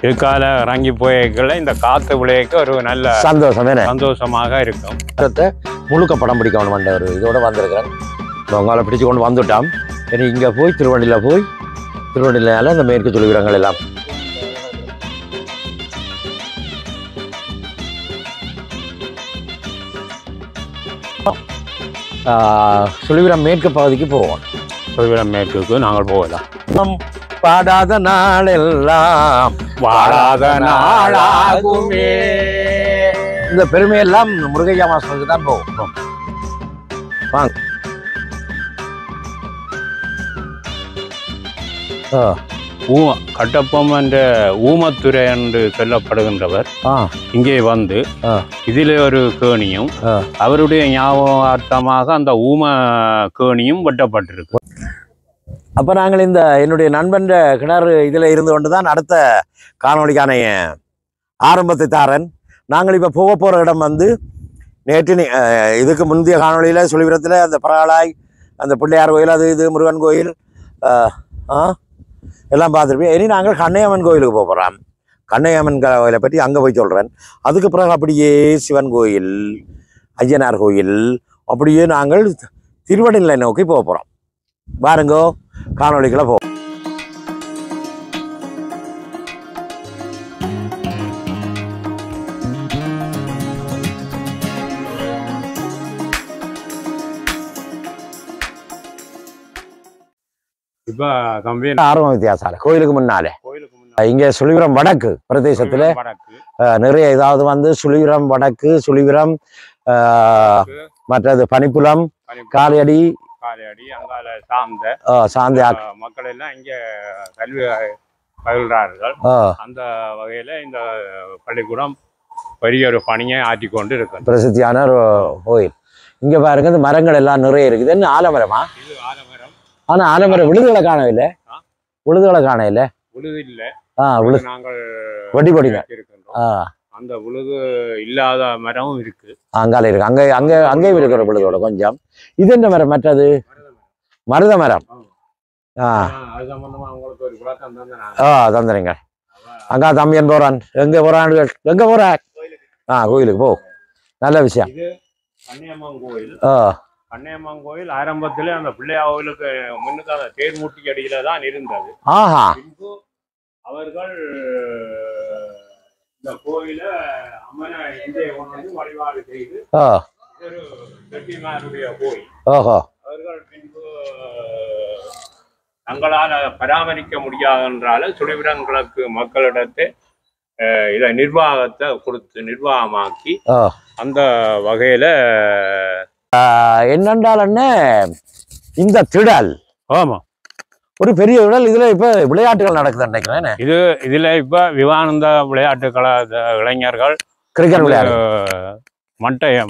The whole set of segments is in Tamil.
இதுக்கால இறங்கி போய்க்கல இந்த காற்று விளையக்க ஒரு நல்ல சந்தோஷமாக இருக்கும். முழுக்க படம் பிடிக்கணும் வந்த ஒரு இதோட வந்திருக்கிறேன். உங்களை பிடிச்சு கொண்டு வந்துட்டான். சரி, இங்கே போய் திருவண்டியில இந்த மேற்கு சொல்லிவிடங்கள் எல்லாம் சொல்லிவிடம் மேற்கு பகுதிக்கு போவோம். சொல்லிவிடம் மேற்குக்கு நாங்கள் போகலாம். பாடாத நாளெல்லாம் வாழாத நாளாகுமே. இந்த பெருமையெல்லாம் முருகையா மாஸ்டருக்கு தான் போகும். வாங்க. கட்டப்பம் என்ற ஊமத்துறை என்று சொல்லப்படுகின்றவர் இங்கே வந்து இதில் ஒரு கேணியும் அவருடைய ஞாபகார்த்தமாக அந்த ஊம கேணியும் வெட்டப்பட்டிருக்கு. அப்போ நாங்கள் இந்த என்னுடைய நண்பன் கிணறு இதில் இருந்து கொண்டு தான் அடுத்த காணொலிக்கான ஆரம்பத்தை தாரன். நாங்கள் இப்போ போக போகிற இடம் வந்து நேற்று இதுக்கு முந்தைய காணொலியில் சொல்லிவிடத்தில் அந்த பரகாலாய் அந்த பிள்ளையார் கோயில், அது இது முருகன் கோயில் எல்லாம் பார்த்துருப்பேன். இனி நாங்கள் கண்ணையம்மன் கோயிலுக்கு போகிறோம். கண்ணையம்மன் கோயிலை பற்றி அங்கே போய் சொல்கிறேன். அதுக்கு பிறகு அப்படியே சிவன் கோயில், ஐயனார் கோயில், அப்படியே நாங்கள் திருவண்ணாமலை நோக்கி போக போகிறோம். பாருங்கோ, காணொலிக்குள்ள போ. இப்போ தம்பி ஆர்வம் வித்தியாசால கோயிலுக்கு முன்னாலே இங்கே சுழிவிரம் வடக்கு பிரதேசத்துல நிறைய ஏதாவது வந்து சுழிவிரம் வடக்கு, சுழிவிரம், மற்றது பனிப்புலம், காலையடி, அங்கால சாந்த மக்கள் எல்லாம் இங்க கல்வி பயில்றார்கள். அந்த வகையில இந்த பள்ளிக்கூடம் பெரிய ஒரு பணியை ஆற்றிக்கொண்டு இருக்கு. பிரசித்தியான ஒரு கோயில். இங்க பாருங்க, இந்த மரங்கள் எல்லாம் நிறைய இருக்குது. என்ன ஆலமரமா? இது ஆலமரம். ஆனா ஆலமரம் விழுதுகளை காணவில்லை. விழுதுகளை காணவில்லை. விழுது இல்ல. நாங்கள் வட்டி போடிங்க. அந்த விழுது இல்லாத மரமும் இருக்கு. அங்கால இருக்கு. அங்கே இருக்கிற விழுதோட கொஞ்சம். இது என்ன மரம்? மற்றது மருத மரம். தந்துறீங்க. அங்கா தம்பியன் போறான். எங்க போறான்? எங்க போற? கோயிலுக்கு போ. நல்ல விஷயம். கண்ணையம்மன் கோயில். கண்ணையம்மன் கோயில் ஆரம்பத்திலே அந்த பிள்ளையார் கோயிலுக்கு முன்னுக்கு அந்த தேர்மூர்த்தி அடியில தான் இருந்தது. பின்பு அவர்கள் இந்த கோயில அம்மனை இந்திய கொண்டு வழிபாடு செய்து ஒரு செட்டிமாருடைய கோயில். அவர்கள் பின்பு தங்களால் பராமரிக்க முடியாதென்றால சுழிவிடங்களுக்கு மக்களிடத்தை இதை நிர்வாகத்தை கொடுத்து நிர்வாகமாக்கி அந்த வகையில என்னென்றால் என்ன இந்த திடல் ஒரு பெரிய திடல். இதுல இப்ப விளையாட்டுகள் நடக்குது நினைக்கிறேன். இதுல இப்ப விவானந்த விளையாட்டுக்கள இளைஞர்கள் கிரிக்கெட் விளையாடு,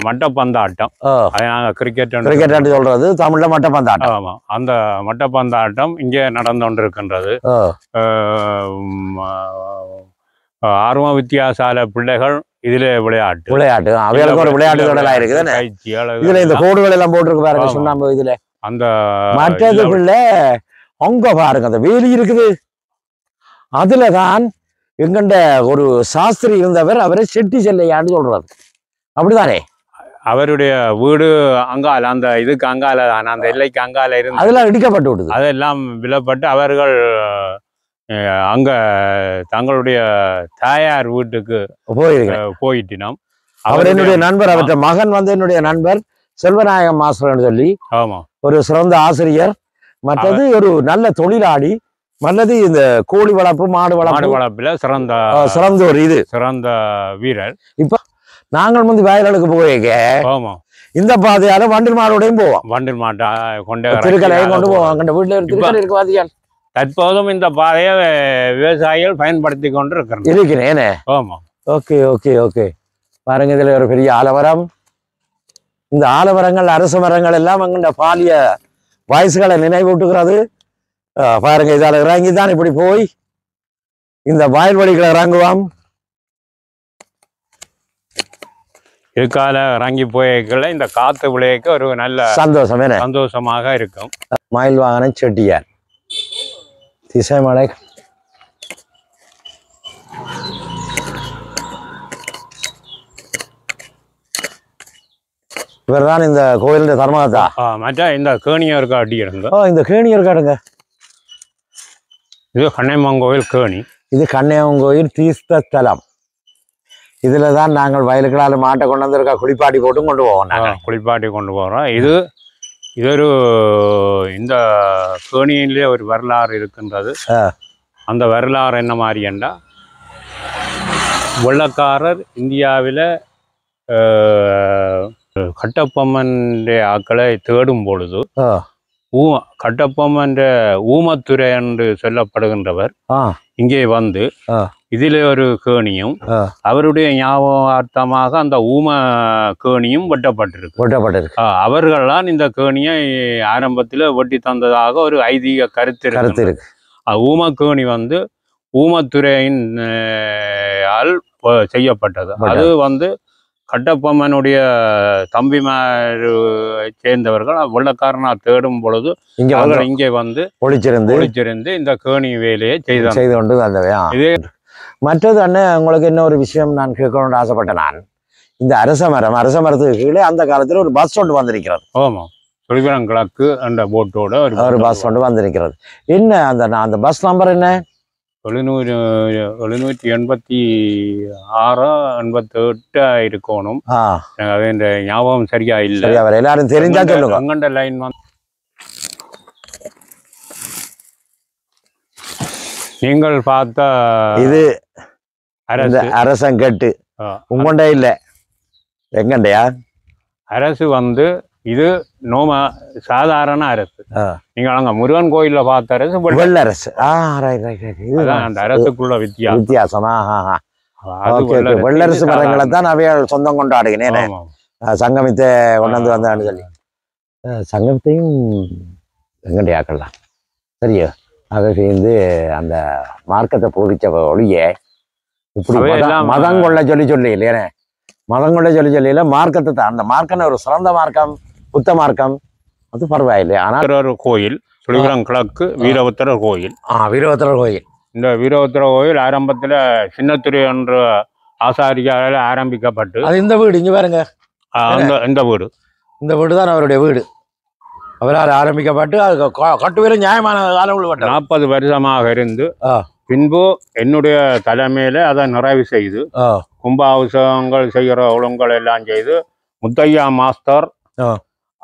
மட்டப்பந்தாட்டம், அதை நாங்க கிரிக்கெட் சொல்றது தமிழ்ல மட்டப்பந்தாட்டம். ஆமா, அந்த மட்டப்பந்தாட்டம் இங்கே நடந்து கொண்டிருக்கின்றது. ஆர்வ வித்தியாசால பிள்ளைகள் இதுல விளையாட்டு அவைகளுக்கு ஒரு விளையாட்டு தொடலாம் இருக்குது. இதுல இந்த கோடுகள் எல்லாம் போட்டிருக்கு பாருங்க, சுண்ணாம்பு. இதுல அந்த மற்றது பிள்ளை அங்க பாருங்க அந்த வேலி இருக்குது. அதுலதான் எங்கண்ட ஒரு சாஸ்திரி இருந்தவர், அவரை செட்டி செல்லையான்னு சொல்றாரு. அப்படிதானே? அவருடைய வீடு அங்கால, அந்த இதுக்கு அங்கால, அந்த எல்லைக்கு அங்கால இருந்து அதெல்லாம் இடிக்கப்பட்டு விடுது. அதெல்லாம் விலப்பட்டு அவர்கள் அங்க தங்களுடைய தாயார் வீட்டுக்கு போயிட்டினோம். அவர் என்னுடைய நண்பர். அவற்ற மகன் வந்து என்னுடைய நண்பர் செல்வநாயகம் மாஸ்டர் சொல்லி ஒரு சிறந்த ஆசிரியர், மற்றது ஒரு நல்ல தொழிலாளி, மற்றது இந்த கோழி வளர்ப்பு, மாடு வளர்ப்புல சிறந்த ஒரு சிறந்த வீரர். இப்ப நாங்கள் வந்து வயலுக்கு போயிருக்க இந்த பாதையால வண்டில் மாடோடையும் போவோம். வண்டில் மாட்டை கொண்டு திருக்கலையும் கொண்டு போவோம். வீட்டுல திருக்கலை இருக்கு பாத்தியால். தற்போதும் இந்த பாதையை விவசாயிகள் பயன்படுத்தி கொண்டு இருக்கிறேன். Okay okay okay. பாருங்க, இதுல ஒரு பெரிய ஆலமரம். இந்த ஆலமரங்கள், அரச மரங்கள் எல்லாம் அங்க பாலிய வயசுகளை நினைவூட்டுகிறது. பாருங்க, இதால இறங்கிதான் இப்படி போய் இந்த வயல்வெளிகளை இறங்குவோம். இதுக்கால இறங்கி போய்க்கல இந்த காத்து விளையக்க ஒரு நல்ல சந்தோஷமாக இருக்கும். மயில் வாகனம் செட்டியார் திசைமலை இவர்தான் இந்த கோயிலுடைய தர்மகர்த்தா. மற்ற இந்த கேணியா இருக்கா அடி இருங்க. இந்த கேணி இருக்காடுங்க. இது கண்ணையம்மன் கோயில் கேணி. இது கண்ணையம்மன் கோயில் தீர்த்த ஸ்தலம். இதுல தான் நாங்கள் வயலுக்களால் மாட்டை கொண்டு வந்திருக்கா குளிப்பாட்டி போட்டும் கொண்டு போவோம். நாங்கள் குளிப்பாட்டி கொண்டு போகிறோம். இதொரு இந்த கேணியிலே ஒரு வரலாறு இருக்கின்றது. அந்த வரலாறு என்ன மாதிரி என்றால், வெள்ளக்காரர் இந்தியாவில் கட்டபொம்மன் ஆக்களை தேடும் பொழுது கட்டபொம்மன் ஊமத்துறை என்று சொல்லப்படுகின்றவர் இங்கே வந்து இதில் ஒரு கேணியும் அவருடைய ஞாபகார்த்தமாக அந்த ஊம கேணியும் வெட்டப்பட்டிருக்கு. அவர்கள்தான் இந்த கேணியை ஆரம்பத்தில் வெட்டி தந்ததாக ஒரு ஐதீக கருத்து இருக்கு. ஊம கேணி வந்து ஊமத்துறையின் ஆல் செய்யப்பட்டது. அது வந்து கட்டபொம்மனுடைய தம்பிமாரை சேர்ந்தவர்கள் வெள்ளக்காரனா தேடும் பொழுது இங்கே வந்து ஒளிச்சிருந்து இந்த கேணி வேலையை செய்து கொண்டு வந்தவையா. இதே மற்றது அண்ணன் உங்களுக்கு என்ன ஒரு விஷயம் நான் கேட்கணும்னு ஆசைப்பட்டேன். நான் இந்த அரச மரத்துக்கு கீழே அந்த காலத்துல ஒரு பஸ் ஒன்று வந்திருக்கிறது. ஆமா, சொல்லிபுரம் கிழக்கு அந்த போட்டோட ஒரு பஸ் ஒன்று வந்திருக்கிறது. என்ன அந்த பஸ் நம்பர் என்ன? 786 88 இருக்கணும். அது இந்த ஞாபகம் சரியா இல்லை. எல்லாரும் தெரிஞ்சா சொல்லுங்க. அங்கண்ட லைன் வந்து நீங்கள் பார்த்தா இது அரசங்கட்டு உங்கொண்டே இல்லை, எங்கண்டையா அரசு வந்து இது சாதாரண அரசு. நீங்க அங்க முருகன் கோயில்ல பார்த்த அரசு வெள்ள அரசு. அந்த அரசுக்குள்ள வித்தியாசமா வெள்ளரசு மரங்களை தான் அவையால் சொந்தம் கொண்டாடுகிறேன். சங்கமித்தை கொண்டு வந்தான்னு சொல்லி சங்கமத்தையும் எங்கண்டையாக்கலாம் சரியா. அதை சேர்ந்து அந்த மார்க்கத்தை போதிச்ச ஒழிய இப்படி மதம் கொள்ள சொல்லி இல்லையே, மதம் கொள்ள சொல்லியில மார்க்கத்தை தான். அந்த மார்க்கம் ஒரு சிறந்த மார்க்கம், புத்த மார்க்கம், அது பரவாயில்லை. ஆனால் ஒரு கோயில் சொல்லிபுரம் கிழக்கு வீரபத்திரர் கோயில். வீரபத்திரர் கோயில். இந்த வீரபத்திர கோயில் ஆரம்பத்துல சின்னத்துறை என்ற ஆசாரியால ஆரம்பிக்கப்பட்டு அது இந்த வீடு இங்க பாருங்க. இந்த வீடு தான் அவருடைய வீடு. அவரால் ஆரம்பிக்கப்பட்டு அது கட்டுவீர நியாயமான காலம் 40 வருஷமாக இருந்து பின்பு என்னுடைய தலைமையில அதை நிறைவு செய்து கும்பாபிஷேகங்கள் செய்கிற ஒழுங்குகள் எல்லாம் செய்து முத்தையா மாஸ்டர்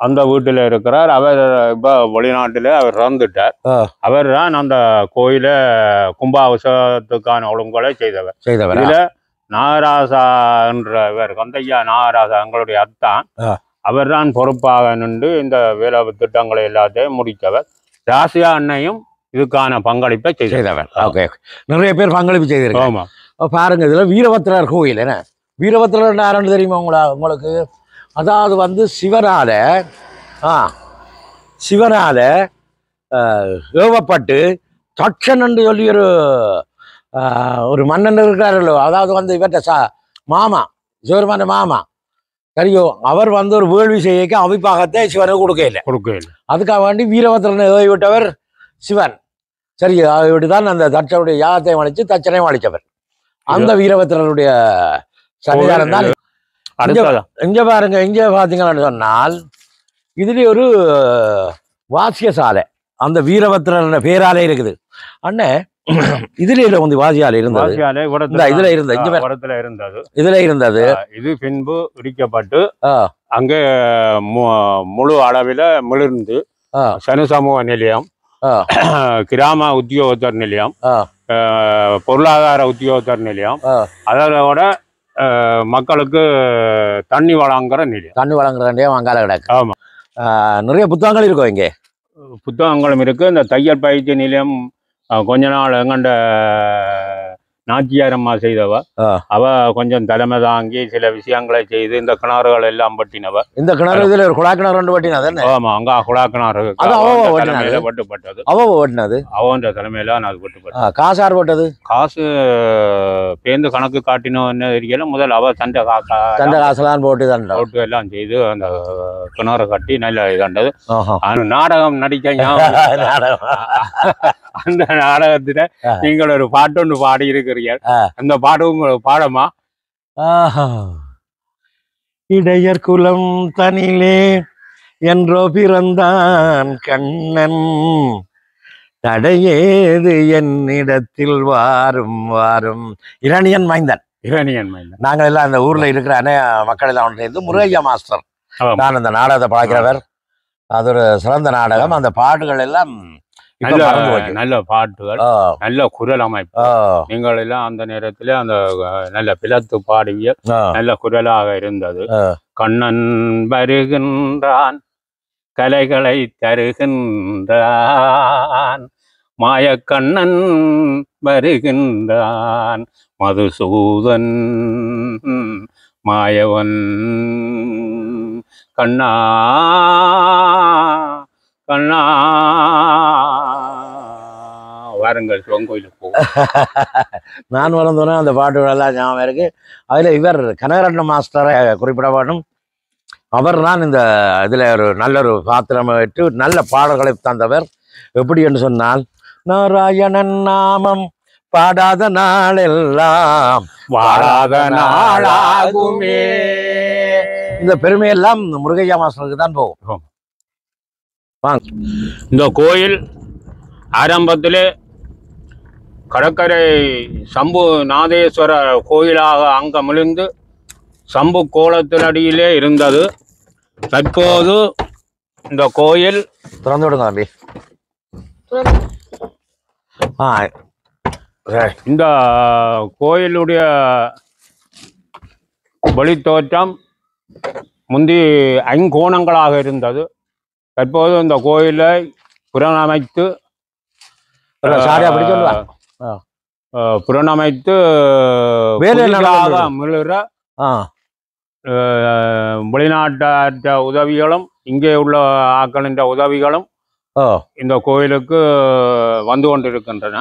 அந்த வீட்டில் இருக்கிறார். அவர் இப்போ வெளிநாட்டில் அவர் இறந்துட்டார். அவர் தான் அந்த கோயில கும்பாபிஷேகத்துக்கான ஒழுங்குகளை செய்தவர். இதுல நாகராசா என்றவர் கந்தையா நாகராசா எங்களுடைய அத்தான், அவர் தான் பொறுப்பாக நின்று இந்த வேலை திட்டங்களை எல்லாத்தையும் முடித்தவர். ராசியா அன்னையும் இதுக்கான பங்களிப்பை செய்தவர். நிறைய பேர் பங்களிப்பு செய்திருக்காங்க. பாருங்க, இதுல வீரபத்திரர் கோயில். என்ன வீரபத்திரர் யாருன்னு தெரியுமா உங்களுக்கு? அதாவது வந்து சிவனால ஏவப்பட்டு தட்சன் என்று சொல்லி ஒரு மன்னன் இருக்கிறாரோ, அதாவது வந்து இவற்ற மாமா சிவருமான மாமா சரியோ, அவர் வந்து ஒரு வேள்வி செய்ய அவிப்பாகத்தை சிவனுக்கு கொடுக்கல. அதுக்காக வேண்டி வீரபத்திரனை ஏவி விட்டவர் சிவன். சரி, அதை விட்டுதான் அந்த தட்சனுடைய யாகத்தை அழிச்சு தட்சனையும் அழிச்சவர். அந்த வீரபத்திரனுடைய சன்னிதானம் தான் இங்க பாருங்க. இங்க பாத்தீங்கன்னு சொன்னால் இதுல ஒரு வாசிய சாலை அந்த வீரபத்திரன் பேராலே இருக்குது. அண்ணே இதுல வந்து வாசியாலை இருந்தது. இதுல இருந்தது. இது பின்பு இடிக்கப்பட்டு அங்கே முழு அளவில் மிளிர்ந்து சனு சமூக நிலையம், கிராம உத்தியோகத்தர் நிலையம், பொருளாதார உத்தியோகத்தர் நிலையம், அதோட மக்களுக்கு தண்ணி வழங்குற நிலையம் அங்கால கிடக்கு. ஆமா, நிறைய புத்தகங்கள் இருக்கும். இங்கே புத்தகங்களும் இருக்கு. இந்த தையல் பயிற்சி நிலையம் கொஞ்ச நாள் எங்கண்ட நாச்சியாரம்மா செய்தவ. அவ கொஞ்சம் தலைமை தாங்கி சில விஷயங்களை செய்து இந்த கிணறுகள் எல்லாம் பட்டினவ. இந்த கிணறு இதுல ஒரு குழா கிணறு பட்டினது. ஆமா, அங்க குழா கிணறு வெட்டுப்பட்டது. அவன் தலைமையில அது வெட்டுப்பட்டது. காசு யார் போட்டது? காசு பேருந்து கணக்கு காட்டினோம் என்ன தெரியல. முதல் அவ சண்டை காசுலாம் போட்டு எல்லாம் செய்து அந்த கிணறு கட்டி நல்ல இதாண்டது. நாடகம் நடிக்க அந்த நாடகத்துல நீங்கள் ஒரு பாட்டு ஒன்று பாடி இருக்கிறீர்கள். அந்த பாடவும் பாடமா? இடையர் குலம் தனிலே என்றோ பிறந்தான் கண்ணன், தடையேது என்னிடத்தில் வாரும் வாரும். இரணியன் மைந்தன். நாங்கள் எல்லாம் அந்த ஊர்ல இருக்கிற மக்கள் எல்லாம் சேர்ந்து முருகையா மாஸ்டர் நான் அந்த நாடகத்தை பார்க்கிறவர். அது ஒரு சிறந்த நாடகம். அந்த பாட்டுகள் எல்லாம் நல்ல பாட்டுகள், நல்ல குரல் அமைப்பு. நீங்கள் எல்லாம் அந்த நேரத்தில் அந்த நல்ல பிளத்து பாடிய நல்ல குரலாக இருந்தது. கண்ணன் வருகின்றான், கலைகளை தருகின்றான், மாயக்கண்ணன் வருகின்றான், மதுசூதன் மாயவன், கண்ணா கண்ணா வாருங்கள் சிவன் கோயிலுக்கு போவோம். நான் வளர்ந்தோன்னா அந்த பாட்டுகளெல்லாம் ஞாபகம் இருக்கு. அதில் இவர் கனகரட்ன மாஸ்டரை குறிப்பிட வேண்டும். அவர் தான் இந்த இதில் ஒரு நல்ல ஒரு பாத்திரம் விட்டு நல்ல பாடல்களை தந்தவர். எப்படி என்று சொன்னால், நாராயணன் நாமம் பாடாத நாளெல்லாம் வாடாத நாளாகுமே. இந்த பெருமையெல்லாம் முருகையா மாஸ்டருக்கு தான் போகும். இந்த கோயில் ஆரம்பத்திலே கடற்கரை சம்பு நாதேஸ்வர கோயிலாக அங்கமிழ்ந்து சம்பு கோலத்தினடியிலே இருந்தது. தற்போது இந்த கோயில் திறந்து விடுங்க தம்பி. இந்த கோயிலுடைய வெளித்தோற்றம் முந்தி ஐங்கோணங்களாக இருந்தது. தற்போது இந்த கோயிலை புனரமைத்து புனரமைத்து மிளற வெளிநாட்ட உதவிகளும் இங்கே உள்ள ஆக்களின் உதவிகளும் இந்த கோயிலுக்கு வந்து கொண்டிருக்கின்றன.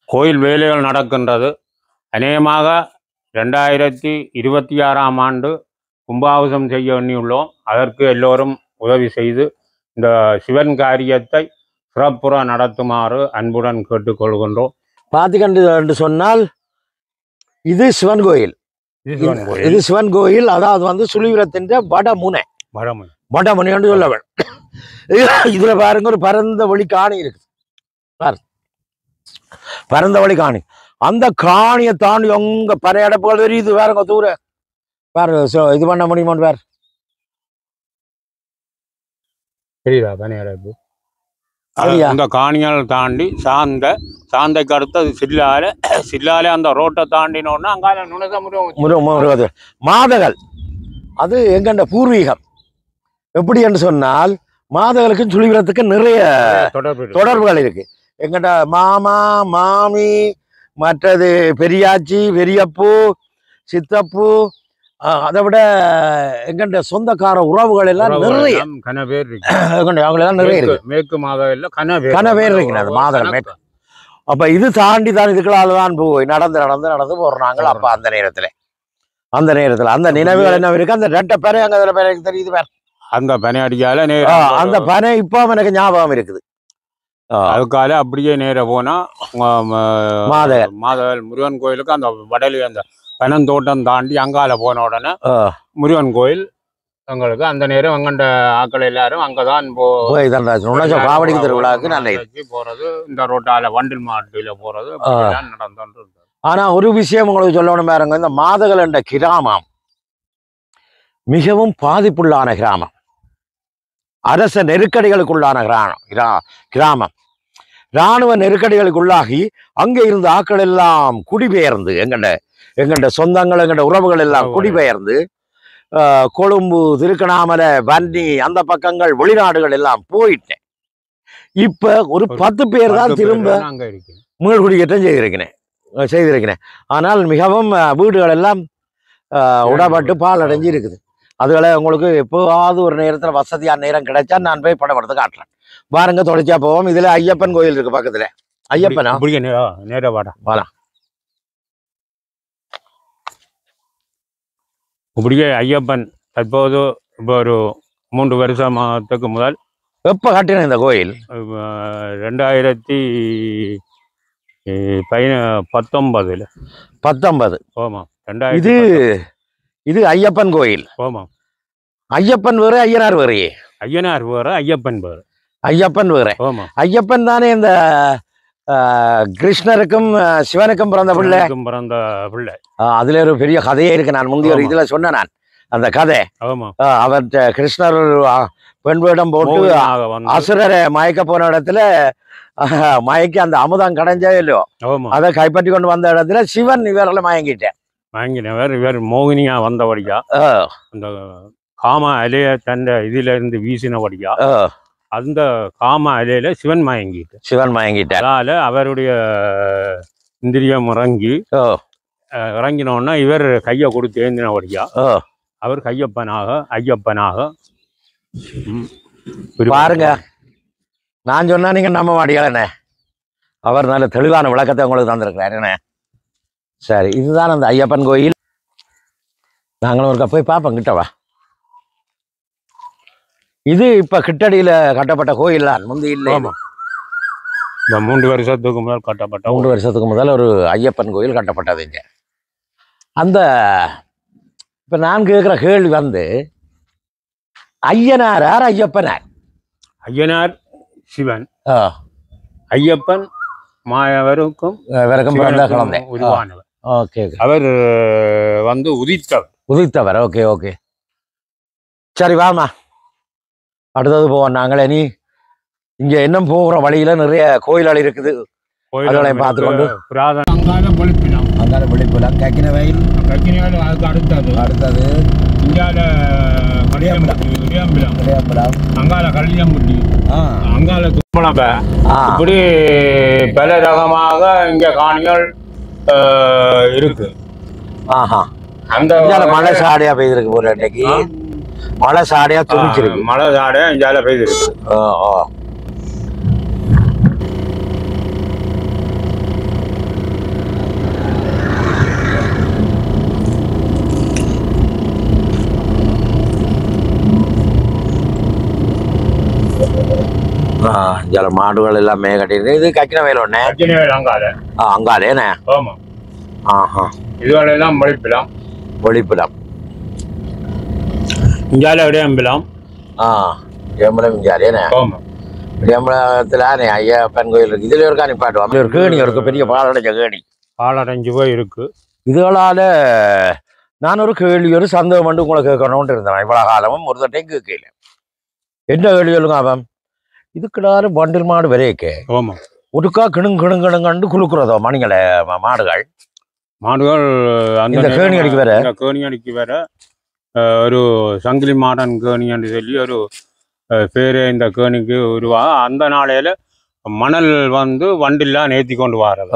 கோயில் வேலைகள் நடக்கின்றது. அநேகமாக 2026ஆம் ஆண்டு கும்பாபிஷேகம் செய்ய எண்ணியுள்ளோம். அதற்கு எல்லோரும் உதவி செய்து இந்த சிவன் காரியத்தை சிறப்புற நடத்துமாறு அன்புடன் கேட்டுக்கொள்கின்றோம். பார்த்துக்கண்டு என்று சொன்னால் இது சிவன் கோயில். இது சிவன் கோயில். அதாவது வந்து சுழிவிரத்தின் வடமுனை வடமுனை என்று சொல்லவன். இதுல பாருங்க ஒரு பரந்த வழி காணி இருக்கு. பரந்த வழி காணி. அந்த காணியை தாண்டி உங்க பறையடப்புகள் தெரியுது. வேறங்க தூர பாரு இது பண்ண முடியுமான்னு வேற தெரியுதா பனையடப்பு. அந்த காணியால் தாண்டி சாந்தைக்கு அடுத்தது சில்லாலே அந்த ரோட்டை தாண்டினோன்னா அங்கால நுணச மாதகள். அது எங்கண்ட பூர்வீகம். எப்படி என்று சொன்னால் மாதகளுக்கும் சுழிவிரத்துக்கு நிறைய தொடர்புகள் இருக்கு. எங்கண்ட மாமா மாமி, மற்றது பெரியாச்சி, பெரியப்பு, சித்தப்பு, அதை விட எங்கண்ட சொந்தக்கார உறவுகள் எல்லாம் நிறைய அவங்களெல்லாம் நிறைய இருக்கு. மேற்கு மாதம் கனவேர் இருக்கு அந்த மாதங்கள் மேற்கு. அப்ப இது தாண்டி தான் இதுக்களால் தான் போய் நடந்து நடந்து நடந்து போடுறாங்க. அப்ப அந்த நேரத்துல அந்த நினைவுகள் என்ன இருக்கு. அந்த ரெட்டை பேரை அங்க அதில் பேரை தெரியுது வேற அந்த பனை அடிக்கால அந்த பனை இப்போ எனக்கு ஞாபகம் இருக்குது. அதுக்கால அப்படியே நேர போனா மாதவல் முருகன் கோயிலுக்கு அந்த வடலி அந்த பனந்தோட்டம் தாண்டி அங்கால போன உடனே முருகன் கோயில் எங்களுக்கு அந்த நேரம் அங்கண்ட ஆக்கள் எல்லாரும் அங்கதான் காவடிக்கு திருவிழாவுக்கு போறது. இந்த ரோட்டால வண்டில் மாட்டில போறது நடந்து. ஆனா ஒரு விஷயம் உங்களுக்கு சொல்லணும் பாருங்க. இந்த மாதகள் என்ற கிராமம் மிகவும் பாதிப்புள்ளான கிராமம். அரச நெருக்கடிகளுக்குள்ளான கிராமம். இராணுவ நெருக்கடிகளுக்குள்ளாகி அங்கே இருந்த ஆக்கள் எல்லாம் குடிபெயர்ந்து எங்கண்ட சொந்தங்கள் எங்கண்ட உறவுகள் எல்லாம் குடிபெயர்ந்து கொழும்பு, திருக்கணாமலை, வன்னி அந்த பக்கங்கள் வெளிநாடுகள் எல்லாம் போயிட்டேன். இப்ப ஒரு 10 பேர் தான் திரும்ப மீள்குடியேற்றம் செய்திருக்கிறேன். ஆனால் மிகவும் வீடுகள் எல்லாம் உடப்பட்டு பால் அடைஞ்சு இருக்குது. அதுகளை உங்களுக்கு எப்போவாவது ஒரு நேரத்துல வசதியான நேரம் கிடைச்சா நான் போய் படம் எடுத்து காட்டுறேன். பாருங்க, தொடர்ச்சியா போவோம். இதுல ஐயப்பன் கோயில் இருக்கு பக்கத்துல. ஐயப்பனா நேரா வாடா. இப்படியே ஐயப்பன் தற்போது இப்போ ஒரு 3 வருஷத்துக்கு முதல் எப்ப கட்டின இந்த கோயில் 2019 ஆமா. இது இது ஐயப்பன் கோயில். ஆமாம். ஐயப்பன் வேறு ஐயனார் வேறையே. ஐயனார் வேறு ஐயப்பன் வேறு. ஐயப்பன் வேறு. ஆமாம். ஐயப்பன் தானே இந்த கிருஷ்ணருக்கும் சிவனுக்கும் பிறந்த பிள்ளை. அதுல ஒரு பெரிய கதையே இருக்கு. நான் முந்தைய ஒரு இதுல சொன்னேன் நான் அந்த கதை. அவர் கிருஷ்ணர் பெண் வேடம் போட்டு அசுரரை மயக்க போன இடத்துல மயக்கி அந்த அமுதம் கடைஞ்சே இல்லையோ அதை கைப்பற்றி கொண்டு வந்த இடத்துல சிவன் இவர்களை மயங்கினவர். இவர் மோகினியா வந்தபடியா அந்த காம அலைய தந்த இதுல இருந்து வீசினபடியா அந்த காம அலையில சிவன் மயங்கிட்டு அதனால அவருடைய இந்திரியம் இறங்கினோன்னா இவர் கையை கொடுத்து ஏந்தினபடியா அவர் ஐயப்பனாக பாருங்க. நான் சொன்னா நீங்க நம்ப மாட்டீங்களே. அவர் நல்ல தெளிவான விளக்கத்தை உங்களுக்கு தந்திருக்கிறாருண்ணே. சரி, இதுதான் அந்த ஐயப்பன் கோயில். நாங்களும் ஒருக்கா போய் பார்ப்போம் கிட்டவா. இது இப்ப கிட்டடியில கட்டப்பட்ட கோயில் தான், முந்தி இல்லை. 3 வருஷத்துக்கு முதல் கட்டப்பட்ட 3 வருஷத்துக்கு முதல் ஒரு ஐயப்பன் கோயில் கட்டப்பட்டது இங்க. அந்த இப்ப நான் கேட்கிற கேள்வி வந்து ஐயனார் யார்? ஐயப்பனார். ஐயனார் சிவன், ஐயப்பன் மாயவருக்கும் குழந்தை உருவானவர். ஓகே, அவர் வந்து உதித்தவர். ஓகே ஓகே, சரி வாமா அடுத்தது போவோம். நாங்களே நீ இங்க என்ன போகிற வழியில நிறைய கோயில்கள் இருக்குது, கோயில்களையும் பார்த்துக்கொண்டு அங்கால வெளிப்புலம் கக்கின வயல் அதுக்கு அடுத்தது இங்கால அங்கால கல்யாம்பட்டி அங்கால தும்பளப்ப இப்படி பல ரகமாக இங்க காணிகள் இருக்கு. அந்த மழை சாடையா பெய்திருக்கு போல இன்னைக்கு. மழை சாடையா துணிச்சிருக்கு. மழை சாடையா இங்கால பெய்திருக்கு. மாடுகள் எல்லாம் கட்டிருக்கு. இது கக்கின வயல் ஒண்ணு. அங்காலேண்ணே. இதுகளெல்லாம் ஒழிப்பிலாம் இஞ்சால விடையம்பலம். இஞ்சாலேண்ணே. விடையம்பலத்துல ஐயப்பன் கோயில் இருக்கு. இதுல இருக்கா நிப்பாட்டுவோம். அப்படி ஒரு கேணி இருக்கு, பெரிய பாலடைஞ்சு போய் இருக்கு. இதுகளால நான் ஒரு கேள்வி ஒரு சந்தேகம் வந்து உங்களை கேட்கணும்னு இருந்தேன். இவ்வளவு காலமும் ஒரு தட்டையும் கேட்கல. என்ன கேள்வி சொல்லுங்க அவன்? இதுக்குடாரு பண்டில் மாடு வரையக்கு ஒருக்கா கிணுங்கண்டு குளுக்குறதோ மணிகளை மாடுகள் அந்த கேணி அடிக்கு வேற ஒரு சங்கிலி மாடன் கேணின்னு சொல்லி ஒரு பேரு இந்த கேணிக்கு உருவாக அந்த நாளையில மணல் வந்து வண்டிலாம் ஏற்றி கொண்டு வர்றது.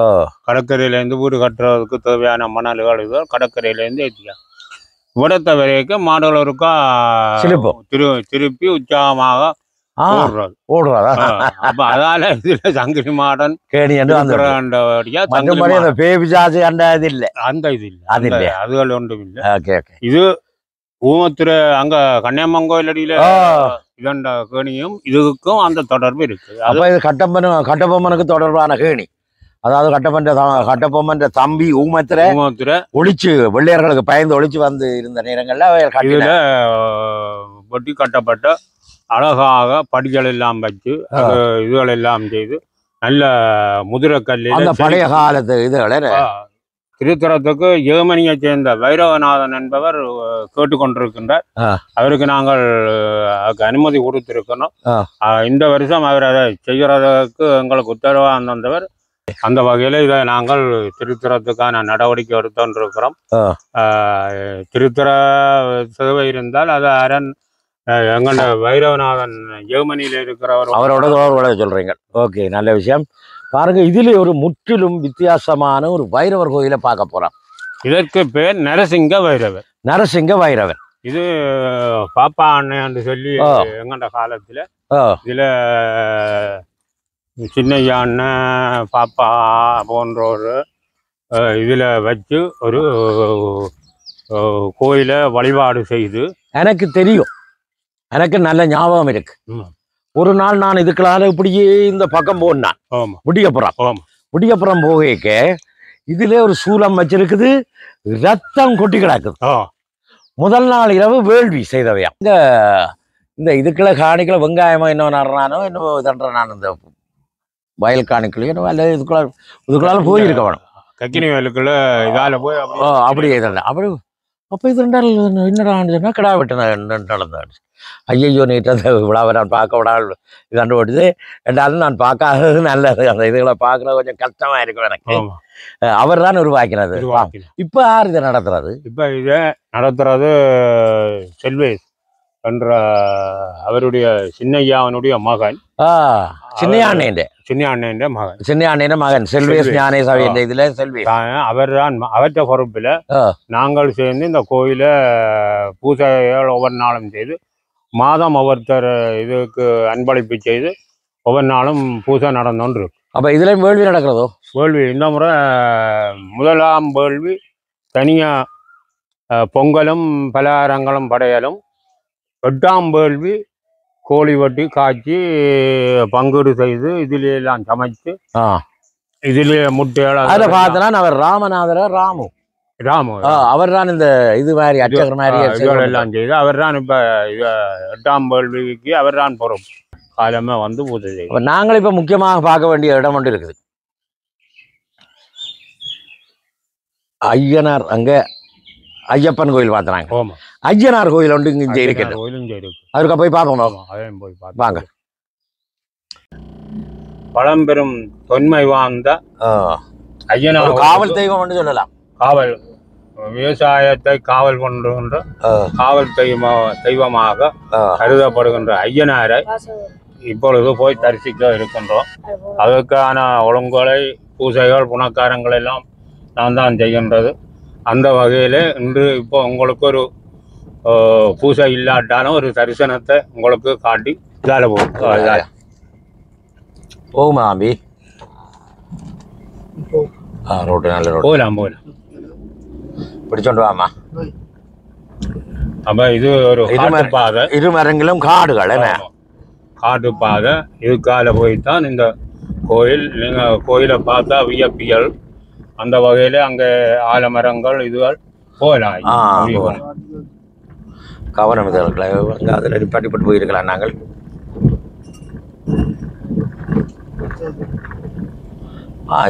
கடற்கரையிலேருந்து வீடு கட்டுறதுக்கு தேவையான மணல்கள் கடற்கரையிலேருந்து ஏற்றிக்க விடத்த வரைக்கும் மாடுகள் ஒருக்கா திருப்பி உற்சாகமாக ஓடுறதா. அப்ப அதால இதுல சங்கிலி மாடன் கேணி அதுகள் ஒன்றும் இல்லை. இது ஊமத்துறை அங்க கன்னியம்மன் கோயில் அடியில இதண்ட கேணியும் இதுக்கும் அந்த தொடர்பு இருக்கு. அப்ப இது கட்டபொம்மனுக்கு தொடர்பான கேணி. அதாவது கட்டபொம்மன் தம்பி ஊமத்துறை ஒளிச்சு வெள்ளையர்களுக்கு பயந்து ஒளிச்சு வந்து இருந்த நேரங்கள்ல இதுல வெட்டி கட்டப்பட்ட அழகாக படிகள் எல்லாம் வச்சு இதுகள் எல்லாம் செய்து நல்ல முதிரக்கல்லில் பழைய காலத்து இதுகளை திருத்தலத்துக்கு ஜெர்மனியை சேர்ந்த வைரவநாதன் என்பவர் கேட்டுக்கொண்டிருக்கின்றார். அவருக்கு நாங்கள் அனுமதி கொடுத்திருக்கணும். இந்த வருஷம் அவர் அதை செய்கிறதுக்கு எங்களுக்கு உத்தரவாக தந்தவர். அந்த வகையில இதை நாங்கள் திருத்தலத்துக்கான நடவடிக்கை எடுத்துக்கொண்டிருக்கிறோம். திருத்தல சேவை இருந்தால் அது அரண் எங்களோட வைரவநாதன் ஜெர்மனியில இருக்கிறவர் அவரோட சொல்றீங்க. ஓகே, நல்ல விஷயம். பாருங்க, இதுல ஒரு முற்றிலும் வித்தியாசமான ஒரு வைரவர் கோயிலை பார்க்க போறோம். இதற்கு பேர் நரசிங்க வைரவர். இது பாப்பா அண்ணன் சொல்லி எங்கண்ட காலத்துல இதுல சின்னையா அண்ணன் பாப்பா போன்றோரு இதுல வச்சு ஒரு கோயிலை வழிபாடு செய்து எனக்கு தெரியும். எனக்கு நல்ல ஞாபகம் இருக்கு. ஒரு நாள் நான் இதுக்களால இப்படியே இந்த பக்கம் போனான். விடியப்புறம் போக இதுல ஒரு சூலம் வச்சிருக்குது, ரத்தம் கொட்டி கிடக்குது. முதல் நாள் இரவு வேள்வி செய்தவையா இந்த இதுக்குள்ள காணிக்கல வெங்காயமோ இன்னும் நடுறானோ இன்னும் தண்டுறானோ இந்த வயல் காணிக்கலையோ இன்னும் அல்லது இதுக்குள்ளால போயிருக்க வேணும் கக்கினி வயலுக்குள்ள இதால போய் அப்படியே இதெல்லாம் அப்படி அப்போ இது என்னடா சொன்னா கிடா வெட்டின நடந்தாடு. ஐயோ நேற்று அந்த விழாவை நான் பார்க்க விடாது இதாண்டு ஓட்டுது ரெண்டாலும் நான் பார்க்காதது நல்லது. அந்த இதுகளை பார்க்கறது கொஞ்சம் கஷ்டமா இருக்கும் எனக்கு. அவர் தான் உருவாக்கினது. இப்ப யார் இதை நடத்துறது? இப்ப இதை நடத்துறது செல்வேஷ் என்ற அவருடைய சின்னையாவனுடைய மகன். சின்னையாண்ட மகன் செல்வேஷ் ஞானேசபை என்ற இதுல செல்வேஷ் அவர் தான் அவற்ற பொறுப்புல நாங்கள் சேர்ந்து இந்த கோயில பூஜைகள் ஒவ்வொரு நாளும் செய்து மாதம் ஒவ்வொருத்தர் இதுக்கு அன்பளிப்பு செய்து ஒவ்வொரு நாளும் பூஜை நடந்தோன்று இருக்கு. அப்ப இதுல வேள்வி நடக்கிறதோ? வேள்வி இந்த முறை முதலாம் வேள்வி தனியா பொங்கலும் பலகாரங்களும் படையலும், 8ஆம் வேள்வி கோழி வெட்டி காய்ச்சி பங்கீடு செய்து இதிலெல்லாம் சமைச்சு இதிலே முட்டையால பார்த்தனா அவர் ராமநாதர ராமு அவர் தான் இந்த இது மாதிரி அச்சகர் மாதிரி எல்லாம் செய்து அவர் தான் இப்ப 8ஆம் வேள்விக்கு அவர் தான் பொறுப்பு. காலமே வந்து பூஜை செய்யும். நாங்கள் இப்ப முக்கியமாக பார்க்க வேண்டிய இடம் ஒன்று இருக்குது. ஐயனார் அங்க ஐயப்பன் கோயில் பார்த்தாங்க. ஐயனார் கோயில் ஒன்று இங்க இருக்கிறது. அதுக்கு போய் பார்ப்போம். போய் வாங்க. பழம்பெரும் தொன்மை வாய்ந்த ஐயனார் காவல் தெய்வம் சொல்லலாம். காவல் விவசாயத்தை காவல் கொண்டுகின்ற காவல் தெய்வமாக கருதப்படுகின்ற ஐயனாரை இப்பொழுது போய் தரிசிக்க இருக்கின்றோம். அதற்கான ஒழுங்குகளை பூஜைகள் புனக்காரங்கள் எல்லாம் நான் தான் செய்கின்றது. அந்த வகையில் இன்று இப்போ உங்களுக்கு ஒரு பூஜை இல்லாட்டாலும் ஒரு தரிசனத்தை உங்களுக்கு காட்டி இதால போகுமாம்பி ரோட்டு நல்ல ரோடு போகலாம் பிடிச்சோண்டு வாமா. அப்ப இது ஒரு பாதை, இருமரங்களும் காடுகள் காட்டு பாதை. இதுக்கால போய்தான் இந்த கோயில். நீங்க கோயிலை பார்த்தா வியப்பியல் அந்த வகையில அங்க ஆலமரங்கள் இதுகள் போகலாம். கவனம் இதில் அதில் நிப்பாட்டிப்பட்டு போயிருக்கலாம். நாங்கள்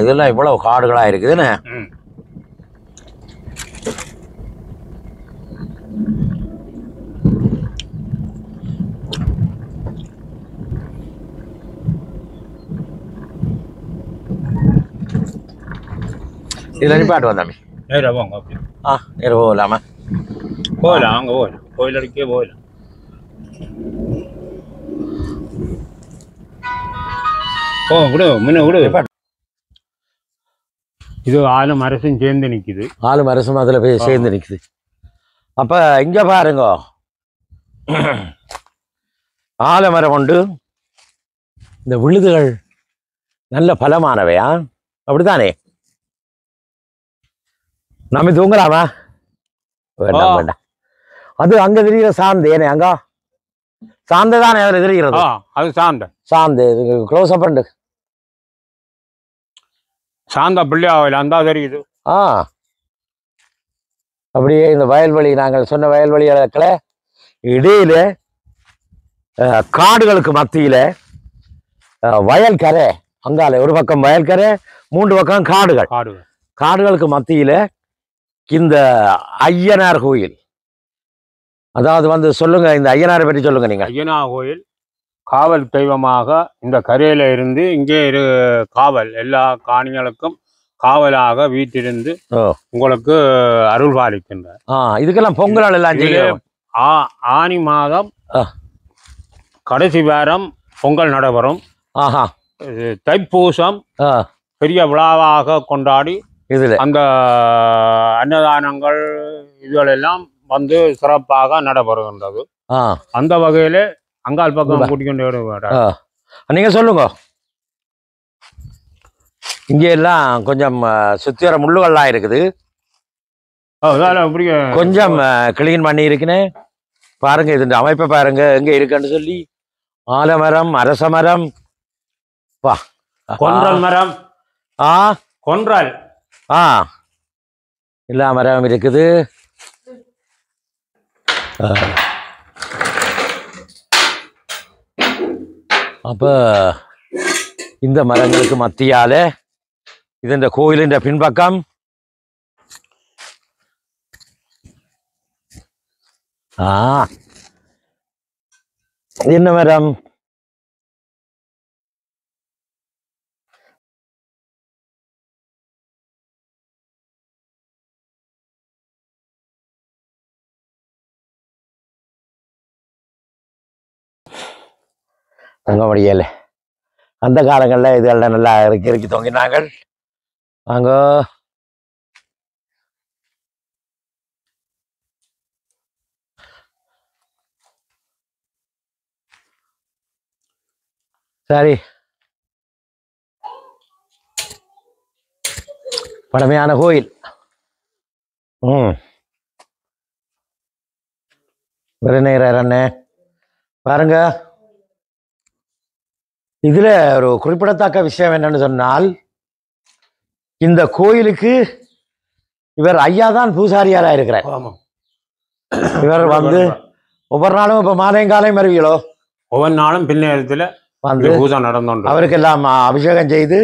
இதெல்லாம் இவ்வளவு காடுகளா இருக்குதுன்னு. இதில் நிப்பாட்டு வந்தாமி நேரம் போங்க. அப்படி நேரம் போகலாமா? போகலாம். அங்கே போகலாம். கோயில் அடிக்கே போகலாம். விடு முன்ன விடு. இது ஆளும் அரசும் சேர்ந்து நிக்குது. ஆளும் அரசும் அதுல போய் சேர்ந்து நிக்குது. அப்ப இங்க பாருங்க, ஆலமரம் கொண்டு இந்த விழுதுகள் நல்ல பலமானவையா? அப்படித்தானே? நம்ம தூங்கலாமா? வேண்டாம் வேண்டாம். அது அங்க தெரிகிற சாந்து ஏனே அங்க சாந்த தானே அதில் தெரிகிறது. அது சாந்து க்ளோஸ் அப் பண்ணு. சாந்த பிள்ளையாவில் அந்த தெரியுது. அப்படியே இந்த வயல்வெளி, நாங்கள் சொன்ன வயல்வெளிகளை இடையில காடுகளுக்கு மத்தியில வயல்கரை, அங்கால ஒரு பக்கம் வயல்கரை, 3 பக்கம் காடுகளுக்கு மத்தியில இந்த ஐயனார் கோயில். அதாவது வந்து சொல்லுங்க, இந்த ஐயனாரை பற்றி சொல்லுங்க நீங்க. ஐயனார் கோயில் காவல் தெய்வமாக இந்த கரையில இருந்து இங்கே காவல் எல்லா காணிகளுக்கும் காவலாக வீட்டிலிருந்து உங்களுக்கு அருள் பாலிக்கின்றார். இதுக்கெல்லாம் பொங்கல் எல்லாம் செய்யும். ஆனி மாதம் கடைசி வாரம் பொங்கல் நடைபெறும். தைப்பூசம் பெரிய விழாவாக கொண்டாடி இதுல அந்த அன்னதானங்கள் இதுகளெல்லாம் வந்து சிறப்பாக நடைபெறுகின்றது. அந்த வகையில அங்கால் பக்கம் கூட்டிக்கொண்டு நீங்க சொல்லுங்க. இங்க எல்லாம் கொஞ்சம் சுத்தி வர முள்ளுகள்லாம் இருக்குது. கொஞ்சம் கிளீன் பண்ணி இருக்குன்னு பாருங்க. இது அமைப்பை பாருங்க எங்க இருக்குன்னு சொல்லி. ஆலமரம், அரச மரம், கொன்றல் மரம், கொன்றல் எல்லா மரம் இருக்குது. அப்போ இந்த மரங்களுக்கு மத்தியால இது இந்த கோயிலின் பின்பக்கம் என்ன மரம்? தங்க முடியல. அந்த காலங்களில் இதெல்லாம் நல்லா இறுக்கி தொங்கினாங்க. அங்க சரி, பழமையான கோயில். விருநீரண்ணே பாருங்க. இதுல ஒரு குறிப்பிடத்தக்க விஷயம் என்னன்னு சொன்னால், இந்த கோயிலுக்கு இவர் ஐயா தான் பூசாரியாரா இருக்கிறார். இவர் வந்து ஒவ்வொரு நாளும் இப்ப மாலையங்காலையும் வருவீங்களோ? ஒவ்வொரு நாளும் பின்னேரத்துல வந்து பூஜை நடந்தோம். அவருக்கு எல்லாம் அபிஷேகம் செய்து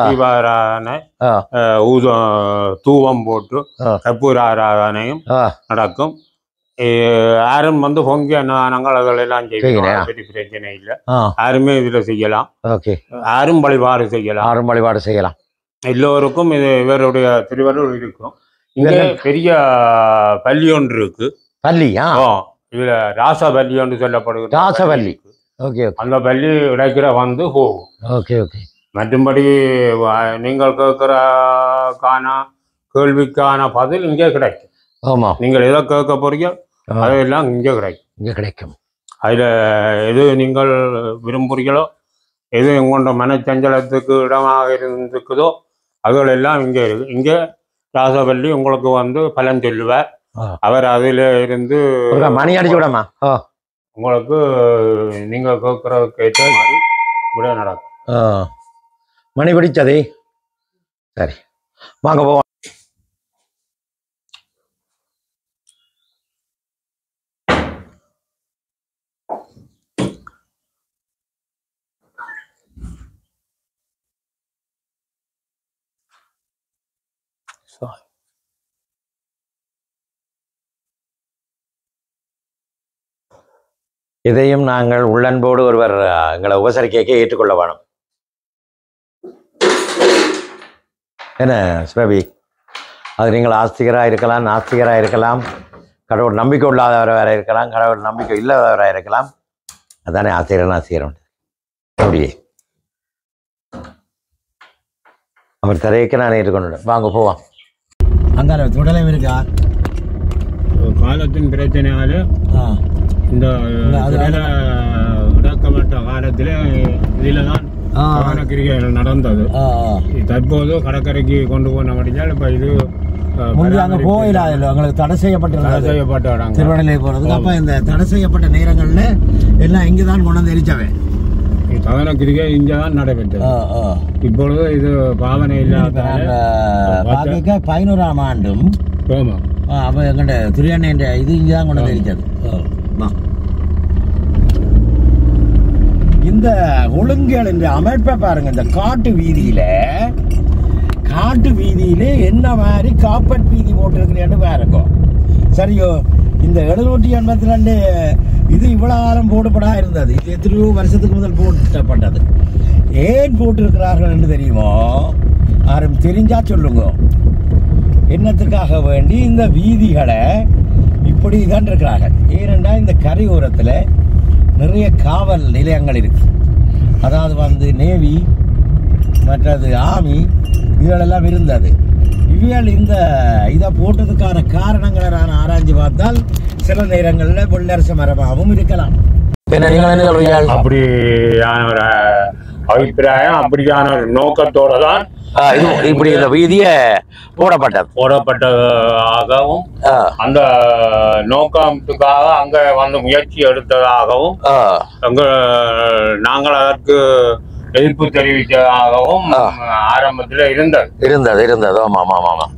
தீபாராதனை, தூவம் போட்டு கற்பூர ஆராதனையும் நடக்கும். யாரும் வந்து பொங்கி அன்னதானங்கள் அதெல்லாம் செய்யலாம். பெரிய பிரச்சனை இல்லை. யாருமே இதுல செய்யலாம். யாரும் வழிபாடு செய்யலாம். எல்லோருக்கும் இது இவருடைய திருவருள் இருக்கும். இங்க பெரிய பள்ளி ஒன்று இருக்கு. பள்ளியா? இதுல ராசபள்ளி ஒன்று சொல்லப்படுகிறது. ராசபள்ளி. அந்த பள்ளி இடைக்கிற வந்து போகும். மற்றும்படி நீங்கள் கேட்கிற கேள்விக்கான பதில் இங்கே கிடைக்கும். ஆமா, நீங்கள் எதை கேட்க போறீங்க அதெல்லாம் இங்கே கிடைக்கும். அதுல எது நீங்கள் விரும்புறீங்களோ, எது உங்களோட மனச்சஞ்சலத்துக்கு இடமாக இருந்துக்குதோ அதுகளெல்லாம் இங்கே இருக்கு. இங்கே ராசபள்ளி உங்களுக்கு வந்து பலன் சொல்லுவார். அவர் அதுல இருந்து மணி அடிச்சு விடமா உங்களுக்கு நீங்க கேட்கறதுக்கு ஏற்ற மாதிரி விட நடக்கும். மணி பிடிச்சதே. சரி, வாங்க போவோம். இதையும் நாங்கள் உள்ளன்போடு ஒருவர் எங்களை உபசரிக்க ஏற்றுக்கொள்ள வேணும். என்ன சுரபி, அது நீங்கள் ஆஸ்திகராக இருக்கலாம், நாஸ்திகராக இருக்கலாம், கடவுள் நம்பிக்கை உள்ளாதவராக இருக்கலாம், கடவுள் நம்பிக்கை இல்லாதவராக இருக்கலாம். அதானே ஆசிரியர் உண்டு. அப்படியே அவர் தரையக்க நான் ஏற்றுக்கொண்டு வாங்க போவான். அங்கே தொடலையும் இருக்கா? காலத்தின் பிரச்சனையால இந்த இடக்கப்பட்ட காலத்தில் இதில் தான் கிரிகைகள் நடந்தது. தற்போது கடற்கரைக்கு கொண்டு போன முடிஞ்சால் இப்போ இது அங்கே போயிடாது. எங்களுக்கு தடை செய்யப்பட்ட இடம் திருவண்ணாமலை போகிறதுக்கு. அப்போ இந்த தடை செய்யப்பட்ட நேரங்களில் எல்லாம் இங்கே தான் கொண்டு வந்து எரிச்சவன். தவண கிரிகை இங்கே தான் நடைபெற்றது. இப்பொழுது இது பாவனை இல்லாத 11ஆம் ஆண்டும் அப்போ எங்கள்ட திருவண்ணாமலை இது இங்கே தான் கொண்டு வந்து எரிச்சது. இந்த ஒழுங்குகள் என்ற அமைப்பை பாருங்க. இந்த காட்டு வீதியில என்ன மாதிரி காப்பட் வீதி போட்டிருக்கிறேன்னு பாருங்க. சரியோ, இந்த 782 இது இவ்வளவு காலம் போடப்படா இருந்தது. இது எத்தனையோ வருஷத்துக்கு முதல் போட்டப்பட்டது. ஏன் போட்டிருக்கிறார்கள் என்று தெரியுமோ? யாரும் தெரிஞ்சா சொல்லுங்க. என்னத்துக்காக வேண்டி இந்த வீதிகளை இப்படி தான் இருக்கிறார்கள். ஏனென்றா இந்த கரையோரத்தில் நிறைய காவல் நிலையங்கள் இருக்கு. அதாவது வந்து நேவி, மற்றது ஆர்மி, இவைகளெல்லாம் இருந்தது. இவைகள் இந்த இதை போட்டதுக்கான காரணங்களை நான் ஆராய்ச்சி பார்த்தால் சில நேரங்களில் வெள்ளரச மரமாகவும் இருக்கலாம். அப்படியான ஒரு அபிப்பிராயம், அப்படியான ஒரு நோக்கத்தோட தான் இப்படி இந்த வீதிய போடப்பட்டதாகவும் அந்த நோக்கத்துக்காக அங்க வந்து முயற்சி எடுத்ததாகவும் நாங்கள் அதற்கு எதிர்ப்பு தெரிவித்ததாகவும் ஆரம்பத்தில் இருந்தது.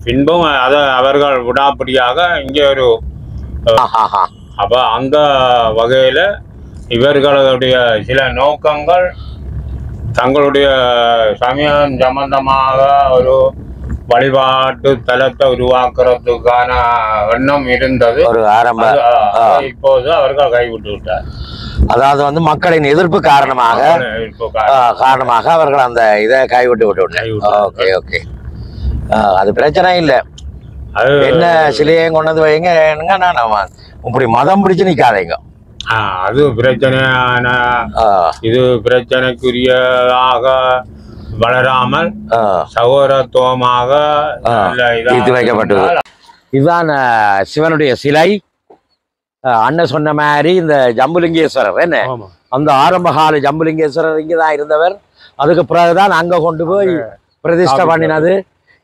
பின்பும் அதை அவர்கள் விடாப்படியாக இங்கே ஒரு அப்ப அந்த வகையில இவர்களுடைய சில நோக்கங்கள் தங்களுடைய சமயம் சம்பந்தமாக ஒரு வழிபாட்டு தலத்தை உருவாக்குறதுக்கான எண்ணம் இருந்தது. ஒரு ஆரம்ப இப்போது அவர்கள் கைவிட்டு விட்டார். அதாவது வந்து மக்களின் எதிர்ப்பு காரணமாக அவர்கள் அந்த இதை கைவிட்டு விட்டார். ஓகே ஓகே, அது பிரச்சனை இல்லை. என்ன சிலையும் கொண்டு வந்து வைங்க, இப்படி மதம் பிடிச்சு நிக்காதீங்க. அது பிரச்சனையான இது பிரச்சனைக்குரியதாக வளராமல் சகோதரத்துவமாக தீர்த்து வைக்கப்பட்டது. இதுதான் சிவனுடைய சிலை. அண்ணன் சொன்ன மாதிரி இந்த ஜம்புலிங்கேஸ்வரர் என்ன, அந்த ஆரம்ப கால ஜம்புலிங்கேஸ்வரர் இங்கதான் இருந்தவர். அதுக்கு பிறகுதான் அங்க கொண்டு போய் பிரதிஷ்டை பண்ணினது.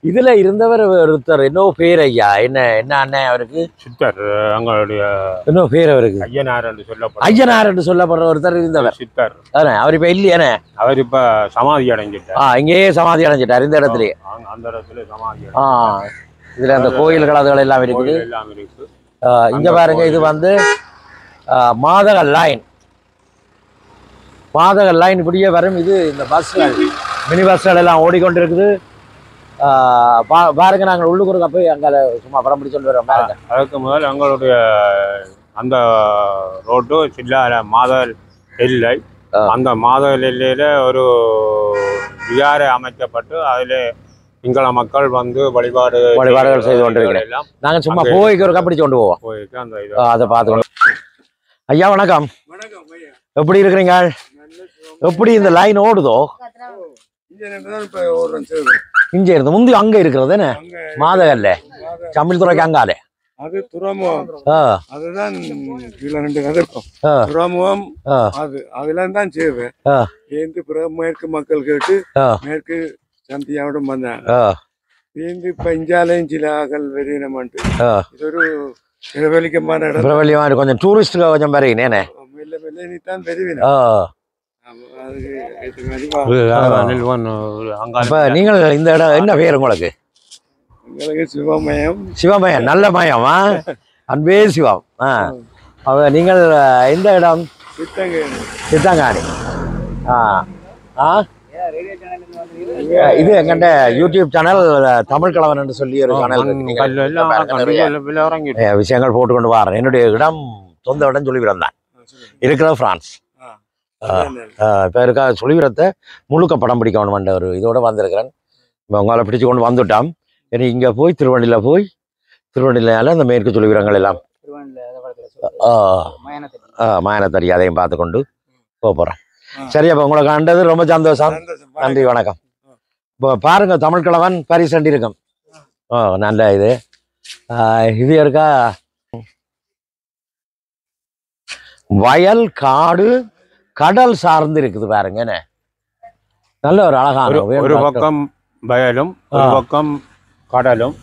இதுல இருந்தவர் ஒருத்தர் இன்னும் பேர் ஐயா, என்ன என்ன அண்ணன் அவருக்கு? சித்தர். எங்களுடைய இன்னும் பேர் அவருக்கு ஐயனார் என்று சொல்லப்படுற ஒருத்தர் இருந்தவர் சித்தர். அவர் இப்ப இல்லையானே, அவர் இப்ப சமாதி அடைஞ்சிட்டார். இங்கேயே சமாதி அடைஞ்சிட்டார், இந்த இடத்துலயே. அந்த இடத்துல சமாதி. இதுல அந்த கோயில்கள் அதுகள் எல்லாம் இருக்குது. இங்க பாருங்க, இது வந்து மாதகல் லைன். மாதகல் லைன் இப்படியே வரும். இது இந்த பஸ்கள், மினி பஸ்கள் எல்லாம் ஓடிக்கொண்டிருக்குது. பாருங்க, நாங்கள் உள்ளுக்குறத போய் அங்கே சும்மா படம் பிடிச்சு கொண்டு வரோம் பாருங்க. அதுக்கு முதல் எங்களுடைய அந்த ரோட்டு சில்லால மாதல் எல்லை, அந்த மாதல் எல்லையில விகாரை அமைக்கப்பட்டு அதில் சிங்கள மக்கள் வந்து வழிபாடுகள் செய்து கொண்டிருக்கிறோம். நாங்கள் சும்மா போய்க்கு ஒரு பிடிச்சு கொண்டு போவோம். போய்க்கு அந்த அதை பார்த்துக்கணும். ஐயா வணக்கம். எப்படி இருக்கிறீங்க? எப்படி இந்த லைன் ஓடுதோ? இங்க இருந்து முந்தி அங்க இருக்கிறது என்ன மாதகல்ல தமிழ் துறைக்கு அங்காலே அது துறைமுகம். அதுதான் துறைமுகம். அதுல தான் செய்வேன். மேற்கு மக்கள் கேட்டு மேற்கு சந்தியாவோட வந்தாங்க. இப்ப இஞ்சாலையும் சில ஆகல் வெறியினமாட்டு இது ஒரு பிரபலிக்கமான இடம். பிரபலியமான கொஞ்சம் டூரிஸ்ட் கொஞ்சம் வருவீங்க மெல்ல மெல்ல நீத்தான் பெறுவீங்க. நீங்கள் இந்த இடம் என்ன பேர் உங்களுக்கு? சிவமயம். சிவமயம், நல்ல மயமா? அன்பே சிவம். நீங்கள் எந்த இடம்? சித்தங்காணி. இது எங்கண்ட யூடியூப் சேனல் தமிழ் கலவன் என்று சொல்லி ஒரு சேனல் விஷயங்கள் போட்டுக்கொண்டு வரேன். என்னுடைய இடம் சொந்த இடம் சொல்லிவிடம் தான் இருக்கிற பிரான்ஸ். இப்போ இருக்கா சொல்லிவிடத்தை முழுக்க படம் பிடிக்கணுமென்ற ஒரு இதோட வந்திருக்கிறேன். இப்போ உங்களை பிடிச்சு கொண்டு வந்துவிட்டோம். ஏன்னா இங்கே போய் திருவண்ணிலையால இந்த மேற்கு சொல்லிவிடங்கள் எல்லாம் மயனத்தறி அதையும் பார்த்து கொண்டு போகிறேன். சரி, அப்போ உங்களை கண்டது ரொம்ப சந்தோஷம். நன்றி, வணக்கம். இப்போ பாருங்க, தமிழ் கலவன் பரிசண்டி இருக்கும். நல்ல இது இருக்கா வயல் காடு கடல் சார்ந்து இருக்குது பாருங்க. நல்ல ஒரு அழகான ஒரு பக்கம் வயலும் ஒரு பக்கம் கடலும்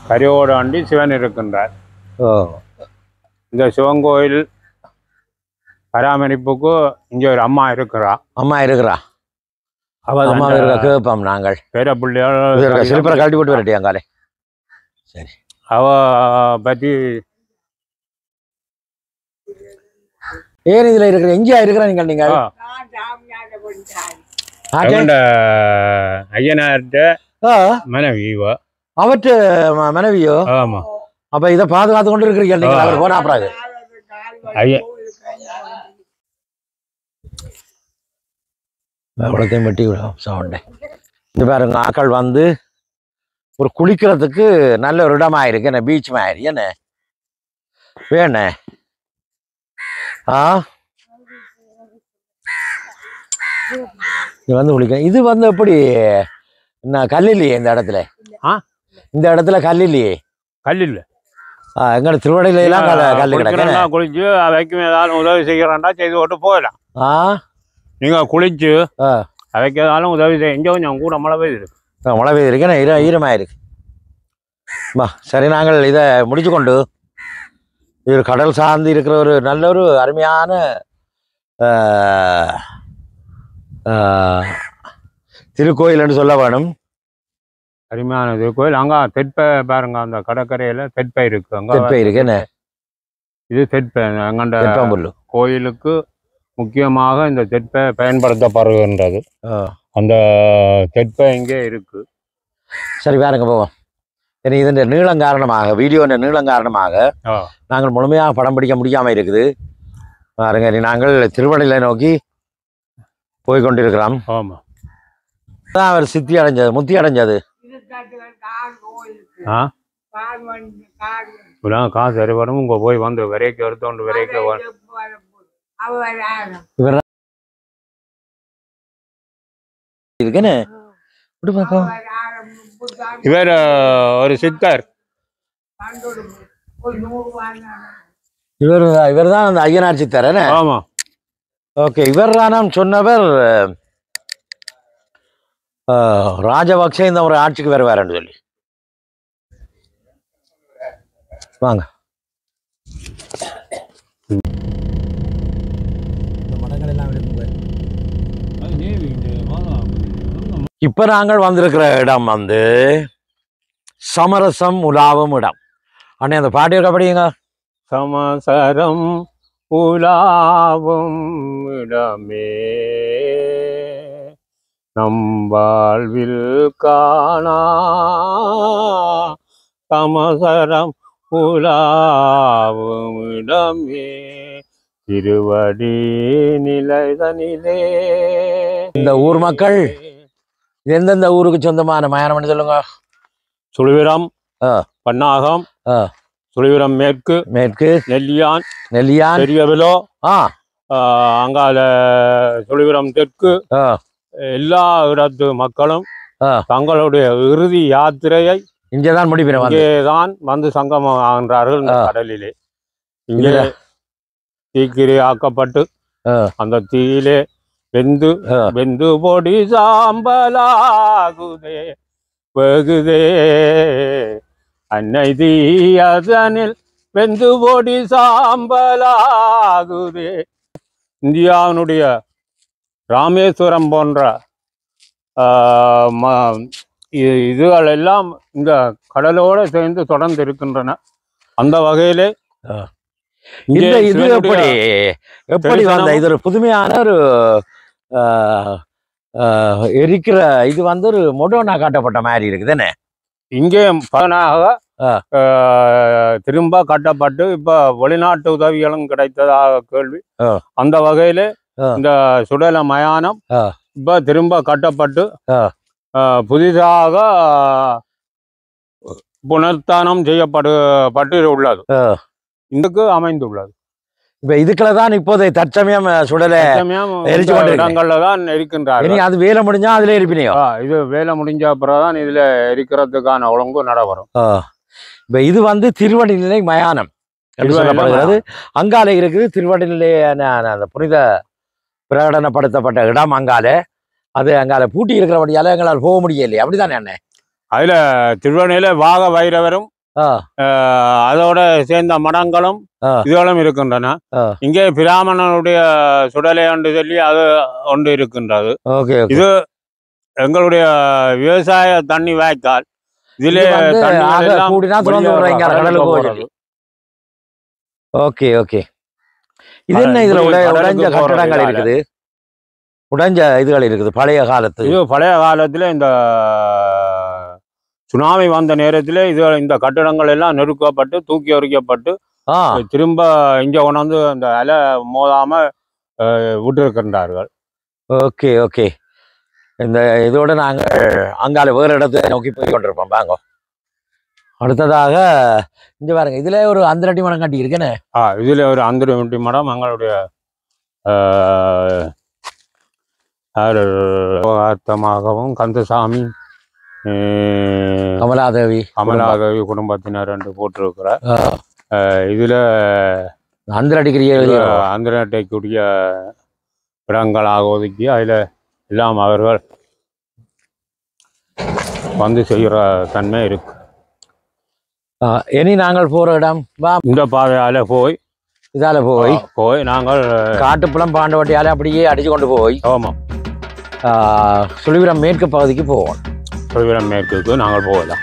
கரையோடு ஆண்டி சிவன் இருக்கின்றார். இந்த சிவன் கோயில் பராமரிப்புக்கு இங்க ஒரு அம்மா இருக்கிறா. கேட்போம் நாங்கள். பேர பிள்ளையால் சிறுப்பரை கழட்டி போட்டு வரட்டியாங்காலே. சரி, அவ பற்றி ஏன் இதுல இருக்கிற எங்கேயா இருக்கிற நீங்கள் ஐயனார்ட்ட மனைவியோ அவற்று மனைவியோ? ஆமா. அப்ப இதை பாதுகாத்து கொண்டு இருக்கிறீங்க நீங்கள். அவர் போனா அப்புறம் அவ்வளோத்தையும் வெட்டி விடும் சவுண்டை. இது பாருங்க, ஆக்கள் வந்து ஒரு குளிக்கிறதுக்கு நல்ல ஒரு இடமா இருக்கு. என்ன பீச் மாதிரி என்ன வேணே. இது வந்து குளிக்க. இது வந்து எப்படி என்ன கல் இல்லையே இந்த இடத்துல? இந்த இடத்துல கல் இல்லையே. கல் இல்லை. எங்க திருவடையில எல்லாம் கல் கிடக்கு. குளிச்சு அவைக்கும் ஏதாவது உதவி செய்யறாண்டா செய்து போட்டு போயிடலாம். நீங்க குளிச்சு அவைக்கு ஏதாலும் உதவி செய்ய கொஞ்சம் கூட மழை பெய்யுது. மழை பெய்திருக்கு, ஈரமாயிருக்கு. சரி, நாங்கள் இதை முடிச்சு கொண்டு இது கடல் சார்ந்து இருக்கிற ஒரு நல்ல ஒரு அருமையான திருக்கோயில் என்று சொல்ல வேணும். அருமையான திருக்கோயில். அங்கே தெற்பை பாருங்க, அந்த கடற்கரையில் தெற்பை இருக்கு. அங்கே தெற்பை இருக்கு என்ன இது தெற்பை எங்கண்ட தெற்பாம்புல்லு கோயிலுக்கு முக்கியமாக இந்த தெற்பை பயன்படுத்தப்படுகின்றது. அந்த தெற்பை இங்கே இருக்கு. சரி வேறுங்க போவோம். இனி இதன் நீளம் காரணமாக வீடியோன்ற நீளம் காரணமாக நாங்கள் முழுமையாக படம் பிடிக்க முடியாமல் இருக்குது. பாருங்க, இனி நாங்கள் திருவண்ணாமலை நோக்கி போய்கொண்டிருக்கிறோம். ஆமாம், அவர் சித்தி அடைஞ்சது முத்தி அடைஞ்சது. காசு சரிவரும் உங்க போய் வந்து விரைக்க எடுத்தோண்டு விரைக்க இருக்குன்னு இவர் ஒரு சித்தர். இவர் தான் அந்த ஐயனார் சித்தர். ஆமா, ஓகே. இவர் தான் சொன்னவர் ராஜபக்சே இந்த ஒரு ஆட்சிக்கு வருவாருன்னு சொல்லி. வாங்க. இப்ப நாங்கள் வந்திருக்கிற இடம் வந்து சமரசம் உலாவும் இடம். அண்ணே அந்த பாட்டு இருக்க படியுங்க. சமசரம் உலாவும் இடமே நம் வாழ்வில் காணா சமசரம் உலாவும் இடமே திருவடி நிலைதனிலே. இந்த ஊர் மக்கள் எந்தெந்த ஊருக்கு சொந்தமான மயானம் சொல்லுங்க. சுழிவிரம், பன்னாகம், சுழிவிரம் மேற்கு, நெல்லியான், பெரியவிலோ, அங்கால சுழிவிரம் தெற்கு, எல்லா இடத்து மக்களும் தங்களுடைய இறுதி யாத்திரையை இங்கேதான் முடிப்பின இங்கேதான் வந்து சங்கமம் ஆகின்றார்கள். கடலிலே இங்கே தீக்கிரை ஆக்கப்பட்டு அந்த தீயிலே வெந்து பொடி சாம்பலாகுதே வெகுதே அன்னை தீயதனில் வெந்து பொடி சாம்பலாகுதே. இந்தியாவினுடைய ராமேஸ்வரம் போன்ற இதுகள் எல்லாம் இந்த கடலோடு சேர்ந்து தொடர்ந்து இருக்கின்றன. அந்த வகையிலே இது எப்படி வந்த இது ஒரு புதுமையான ஒரு எரிக்கிற இது வந்து ஒரு மொடோனா காட்டப்பட்ட மாதிரி இருக்குதுன்னு இங்கே பலனாக திரும்ப கட்டப்பட்டு இப்ப வெளிநாட்டு உதவிகளும் கிடைத்ததாக கேள்வி. அந்த வகையில இந்த சுடல மயானம் இப்ப திரும்ப கட்டப்பட்டு புதிதாக புனர்த்தானம் செய்யப்பட்டு உள்ளது. இதுக்கு அமைந்துள்ளது. இப்ப இதுக்குள்ளதான் இப்போதைய தற்சமயம் சுடலை இடங்கள்ல தான் இருக்கின்றார்கள். அது வேலை முடிஞ்சா அதுல இருப்பினையோ? இது வேலை முடிஞ்ச அப்புறம்தான் இதுல எரிக்கிறதுக்கான ஒழுங்கு நடைபெறும். இப்ப இது வந்து திருவண்ணாமலை மயானம் சொல்லப்படுகிறது. அங்கால இருக்குது திருவண்ணாமலை அந்த புனித பிரகடனப்படுத்தப்பட்ட இடம் அங்கால. அது அங்கால பூட்டி இருக்கிறபடியால எங்களால் போக முடியலையே, அப்படித்தானே அண்ணே? அதுல திருவண்ணாமலை வாக வைரவரும் அதோட சேர்ந்த மடங்களும் இதுகளும் இருக்கின்றன. இங்கே பிராமணனுடைய சுடலை ஒன்று சொல்லி அது ஒன்று இருக்கின்றது. இது எங்களுடைய விவசாய தண்ணி வாய்க்கால். இதிலே ஓகே ஓகே. இது என்ன இதுல உடைஞ்ச கட்டடங்கள் இருக்குது, உடைஞ்ச இதுகள் இருக்குது பழைய காலத்து. இது பழைய காலத்துல இந்த சுனாமி வந்த நேரத்தில் இந்த கட்டிடங்கள் எல்லாம் நெருக்கப்பட்டு தூக்கி எறிக்கப்பட்டு திரும்ப இங்க கொண்டாந்து அந்த அலை மோதாம விட்டிருக்கின்றார்கள். Okay okay. இந்த இதோட நாங்கள் அங்கால வேறு இடத்தை நோக்கி போய் கொண்டிருப்போம். வாங்க. அடுத்ததாக இங்க பாருங்க, இதுல ஒரு அந்தரட்டி மடம் கட்டி இருக்கேன்னு. இதுல ஒரு அந்தரட்டி மடம் எங்களுடைய அர்த்தமாகவும் கந்தசாமி கமலாதேவி குடும்பத்தினர் என்று போட்டிருக்கிறார். இதுல அந்தரட்டிக்குரிய இடங்களாக ஒதுக்கி அதுல எல்லாம் அவர்கள் வந்து செய்கிற தன்மை இருக்கு. இனி நாங்கள் போற இடம் இந்த பாதையால இதால போய் நாங்கள் காட்டுப்புலம் பாண்டவட்டியால அப்படியே அடிச்சு கொண்டு போய் சுழிவிரம் மேற்கு பகுதிக்கு போவோம். சுழிவிரம் மேற்குக்கு நாங்கள் போகலாம்.